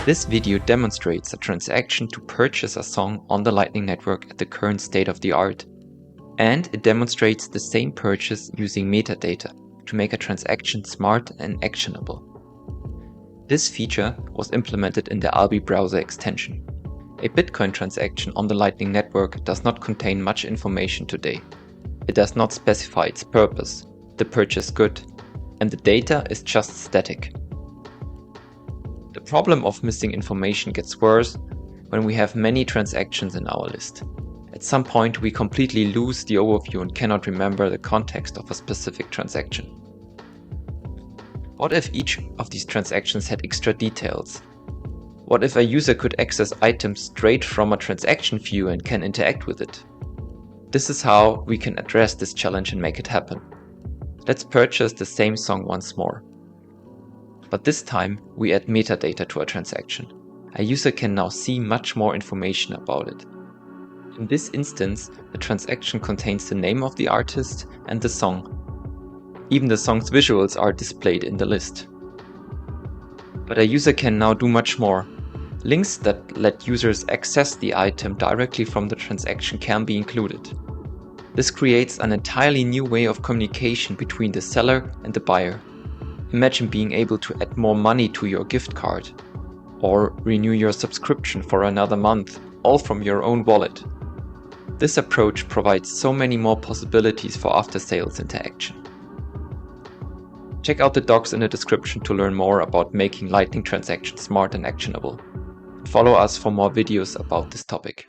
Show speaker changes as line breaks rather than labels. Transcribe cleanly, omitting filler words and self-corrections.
This video demonstrates a transaction to purchase a song on the Lightning Network at the current state of the art. And it demonstrates the same purchase using metadata to make a transaction smart and actionable. This feature was implemented in the Alby browser extension. A Bitcoin transaction on the Lightning Network does not contain much information today. It does not specify its purpose, the purchase good, and the data is just static. The problem of missing information gets worse when we have many transactions in our list. At some point we completely lose the overview and cannot remember the context of a specific transaction. What if each of these transactions had extra details? What if a user could access items straight from a transaction view and can interact with it? This is how we can address this challenge and make it happen. Let's purchase the same song once more. But this time we add metadata to a transaction. A user can now see much more information about it. In this instance, the transaction contains the name of the artist and the song. Even the song's visuals are displayed in the list. But a user can now do much more. Links that let users access the item directly from the transaction can be included. This creates an entirely new way of communication between the seller and the buyer. Imagine being able to add more money to your gift card, or renew your subscription for another month, all from your own wallet. This approach provides so many more possibilities for after-sales interaction. Check out the docs in the description to learn more about making Lightning transactions smart and actionable. Follow us for more videos about this topic.